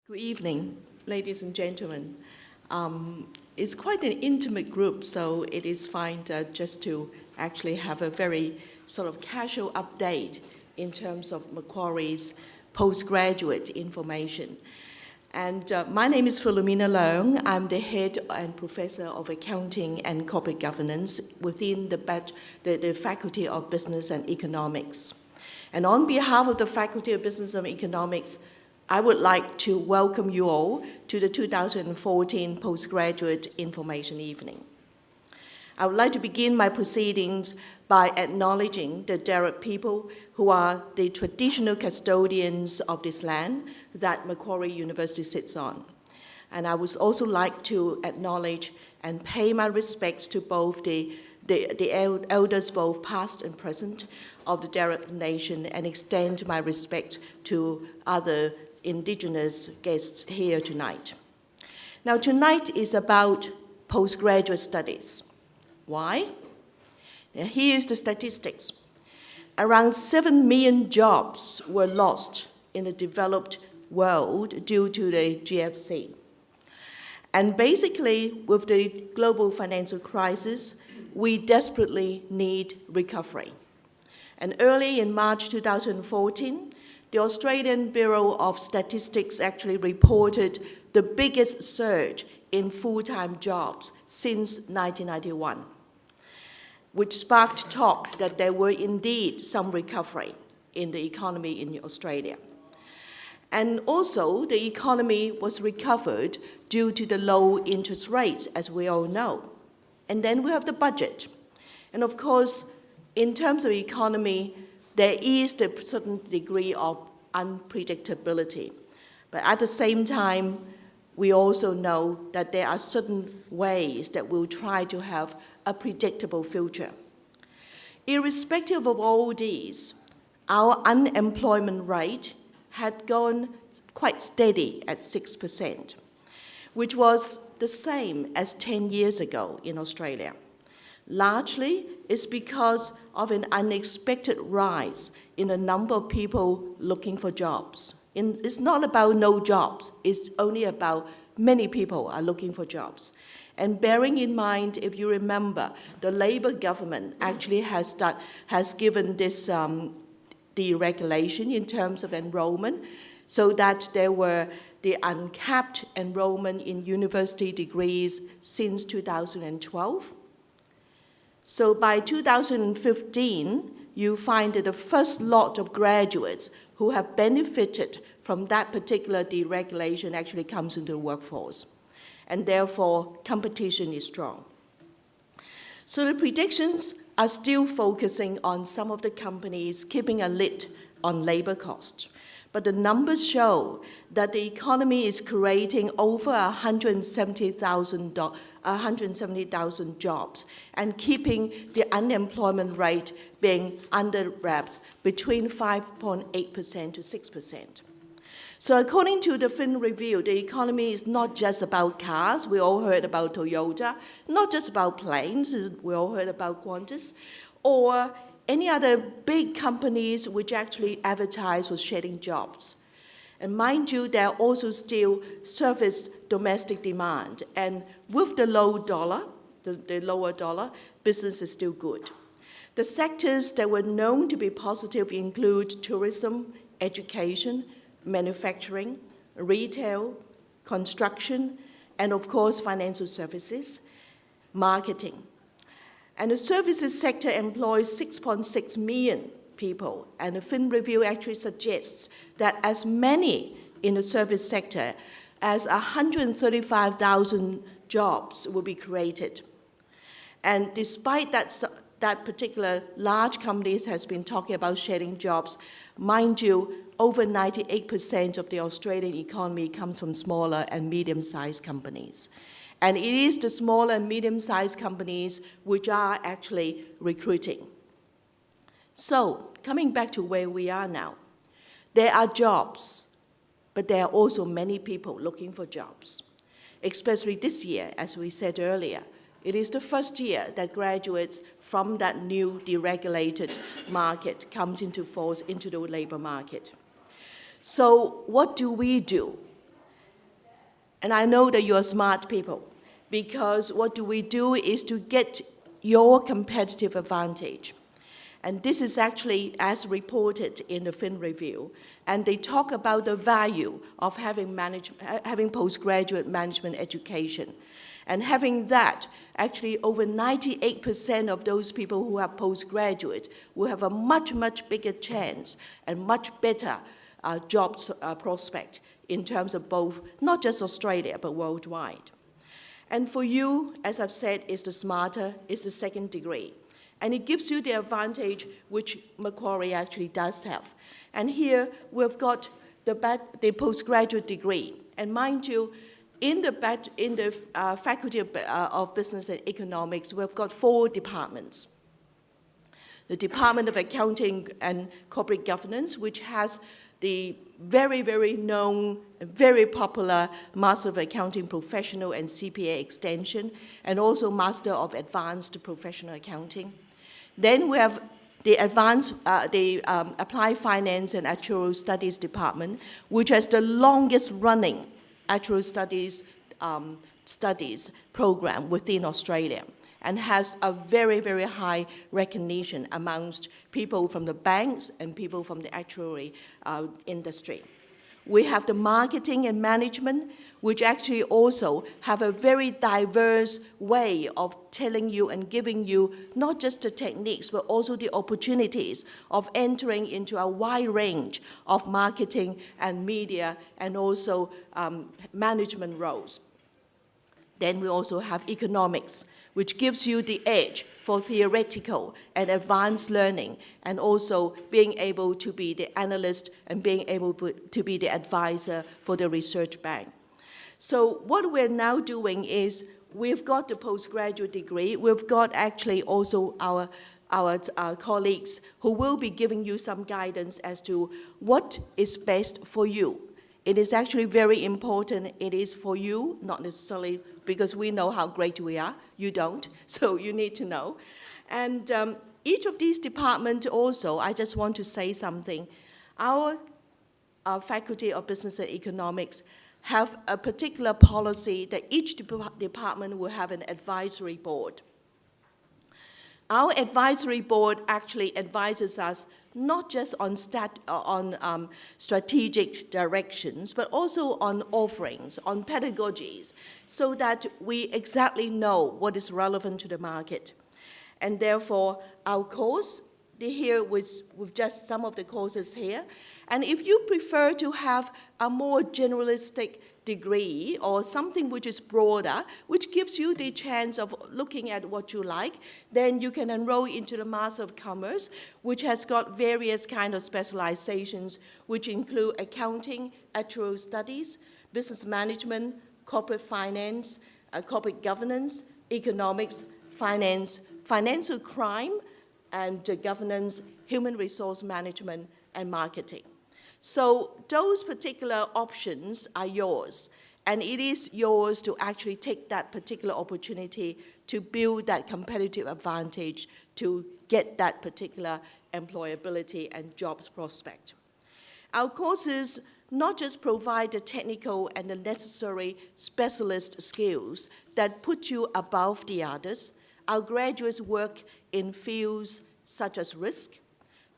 Good evening, ladies and gentlemen. It's quite an intimate group, so it is fine just to actually have a very sort of casual update in terms of Macquarie's postgraduate information. And my name is Philomena Leung. I'm the head and professor of accounting and corporate governance within the Faculty of Business and Economics. And on behalf of the Faculty of Business and Economics, I would like to welcome you all to the 2014 Postgraduate Information Evening. I would like to begin my proceedings by acknowledging the Darug people who are the traditional custodians of this land that Macquarie University sits on. And I would also like to acknowledge and pay my respects to both the elders, both past and present, of the Darug Nation, and extend my respect to other Indigenous guests here tonight. Now, tonight is about postgraduate studies. Why? Now, here's the statistics. Around 7 million jobs were lost in the developed world due to the GFC. And basically, with the global financial crisis, we desperately need recovery. And early in March 2014, the Australian Bureau of Statistics actually reported the biggest surge in full-time jobs since 1991, which sparked talk that there were indeed some recovery in the economy in Australia. And also, the economy was recovered due to the low interest rates, as we all know. And then we have the budget. And of course, in terms of economy, there is a certain degree of unpredictability. But at the same time, we also know that there are certain ways that we'll try to have a predictable future. Irrespective of all these, our unemployment rate had gone quite steady at 6%, which was the same as 10 years ago in Australia. Largely, it's because of an unexpected rise in the number of people looking for jobs. It's not about no jobs, it's only about many people are looking for jobs. And bearing in mind, if you remember, the Labour government actually has given this deregulation in terms of enrollment, so that there were the uncapped enrollment in university degrees since 2012. So by 2015, you find that the first lot of graduates who have benefited from that particular deregulation actually comes into the workforce. And therefore, competition is strong. So the predictions are still focusing on some of the companies keeping a lid on labor costs. But the numbers show that the economy is creating over 170,000 jobs and keeping the unemployment rate being under wraps between 5.8% to 6%. So according to the Fin Review, the economy is not just about cars. We all heard about Toyota, not just about planes. We all heard about Qantas, or any other big companies which actually advertise for shedding jobs. And mind you, there are also still service domestic demand. And with the low dollar, the lower dollar, business is still good. The sectors that were known to be positive include tourism, education, manufacturing, retail, construction, and of course, financial services, marketing. And the services sector employs 6.6 million people, and the Fin Review actually suggests that as many in the service sector as 135,000 jobs will be created. And despite that particular large companies has been talking about shedding jobs, mind you, over 98% of the Australian economy comes from smaller and medium-sized companies. And it is the small and medium-sized companies which are actually recruiting. So, coming back to where we are now, there are jobs, but there are also many people looking for jobs. Especially this year, as we said earlier, it is the first year that graduates from that new deregulated market comes into force into the labor market. So what do we do? And I know that you're smart people, because what do we do is to get your competitive advantage. And this is actually as reported in the Fin Review. And they talk about the value of having postgraduate management education. And having that, actually over 98% of those people who have postgraduate will have a much, much bigger chance and much better job prospect in terms of both, not just Australia, but worldwide. And for you, as I've said, is the smarter, is the second degree. And it gives you the advantage which Macquarie actually does have. And here we've got the postgraduate degree. And mind you, in the Faculty of Business and Economics, we've got 4 departments. The Department of Accounting and Corporate Governance, which has the very, very known, very popular Master of Accounting Professional and CPA extension, and also Master of Advanced Professional Accounting. Then we have the Applied Finance and Actuarial Studies Department, which has the longest running actuarial studies program within Australia, and has a very, very high recognition amongst people from the banks and people from the actuary industry. We have the marketing and management, which actually also have a very diverse way of telling you and giving you not just the techniques, but also the opportunities of entering into a wide range of marketing and media and also management roles. Then we also have economics, which gives you the edge for theoretical and advanced learning, and also being able to be the analyst and being able to be the advisor for the research bank. So what we're now doing is we've got the postgraduate degree. We've got actually also our colleagues who will be giving you some guidance as to what is best for you. It is actually very important. It is for you, not necessarily because we know how great we are. You don't, so you need to know. And each of these departments also, I just want to say something. Our Faculty of Business and Economics have a particular policy that each department will have an advisory board. Our advisory board actually advises us not just on strategic directions, but also on offerings, on pedagogies, so that we exactly know what is relevant to the market. And therefore, our course, here with just some of the courses here, and if you prefer to have a more generalistic degree or something which is broader, which gives you the chance of looking at what you like, then you can enroll into the Master of Commerce, which has got various kind of specializations, which include accounting, actuarial studies, business management, corporate finance, corporate governance, economics, finance, financial crime, and governance, human resource management, and marketing. So those particular options are yours, and it is yours to actually take that particular opportunity to build that competitive advantage to get that particular employability and jobs prospect. Our courses not just provide the technical and the necessary specialist skills that put you above the others. Our graduates work in fields such as risk,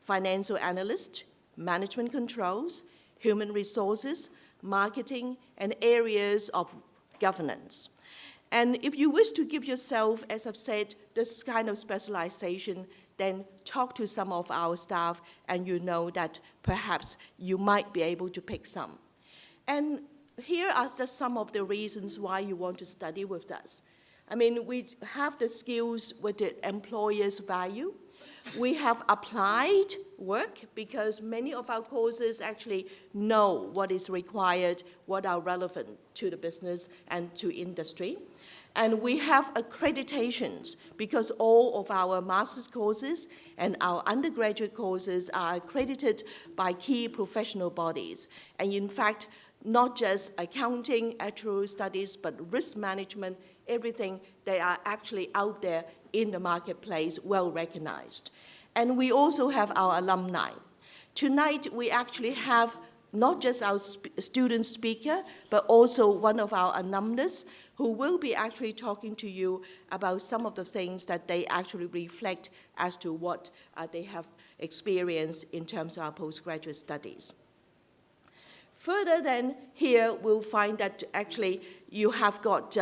financial analyst, management controls, human resources, marketing, and areas of governance. And if you wish to give yourself, as I've said, this kind of specialization, then talk to some of our staff and you know that perhaps you might be able to pick some. And here are just some of the reasons why you want to study with us. I mean, we have the skills with the employer's value. We have applied work because many of our courses actually know what is required, what are relevant to the business and to industry. And we have accreditations because all of our master's courses and our undergraduate courses are accredited by key professional bodies. And in fact, not just accounting, actuarial studies, but risk management, everything, they are actually out there in the marketplace, well recognized. And we also have our alumni. Tonight, we actually have not just our student speaker, but also one of our alumnus who will be actually talking to you about some of the things that they actually reflect as to what they have experienced in terms of our postgraduate studies. Further then, here we'll find that actually you have got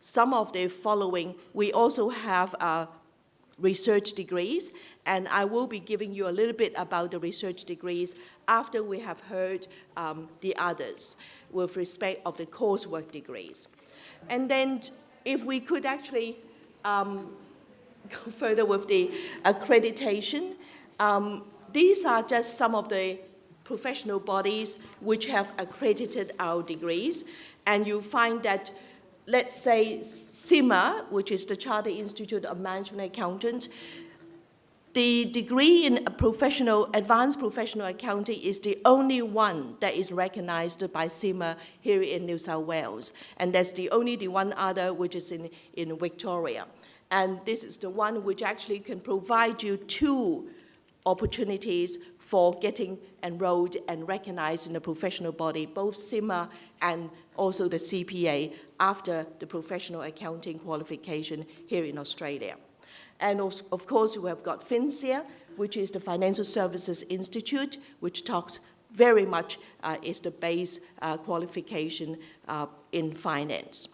some of the following. We also have research degrees, and I will be giving you a little bit about the research degrees after we have heard the others with respect of the coursework degrees. And then if we could actually go further with the accreditation, these are just some of the professional bodies which have accredited our degrees, and you find that, let's say, CIMA, which is the Chartered Institute of Management Accountants, the degree in advanced professional accounting is the only one that is recognized by CIMA here in New South Wales, and that's the one other which is in Victoria. And this is the one which actually can provide you 2 opportunities for getting enrolled and recognized in a professional body, both CIMA and also the CPA after the professional accounting qualification here in Australia. And of course, we have got FinSIA, which is the Financial Services Institute, which talks very much is the base qualification in finance.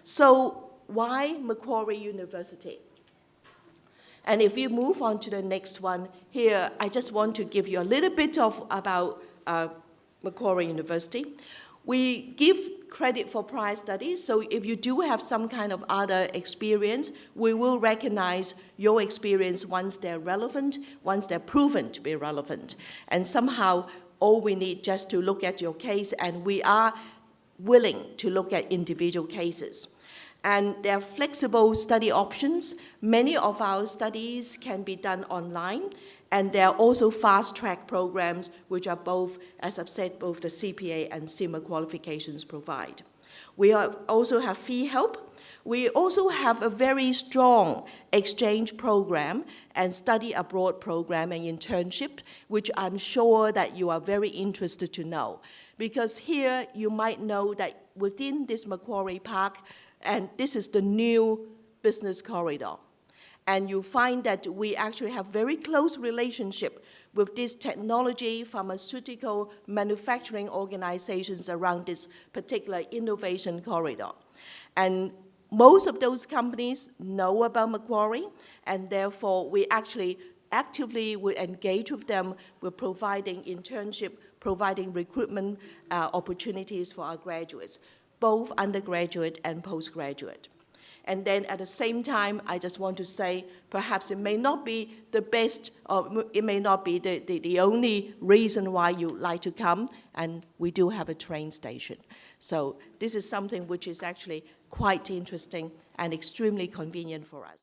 So why Macquarie University? And if you move on to the next one here, I just want to give you a little bit about Macquarie University. We give credit for prior studies, so if you do have some kind of other experience, we will recognize your experience once they're relevant, once they're proven to be relevant. And somehow, all we need just to look at your case, and we are willing to look at individual cases. And there are flexible study options. Many of our studies can be done online, and there are also fast-track programs, which are both, as I've said, both the CPA and CIMA qualifications provide. We also have fee help. We also have a very strong exchange program and study abroad program and internship, which I'm sure that you are very interested to know. Because here you might know that within this Macquarie Park, and this is the new business corridor. And you find that we actually have very close relationship with these technology, pharmaceutical, manufacturing organizations around this particular innovation corridor. And most of those companies know about Macquarie, and therefore we actually actively would engage with them with providing internship, providing recruitment opportunities for our graduates, both undergraduate and postgraduate. And then at the same time, I just want to say, perhaps it may not be the best, or it may not be the only reason why you like to come, and we do have a train station. So this is something which is actually quite interesting and extremely convenient for us.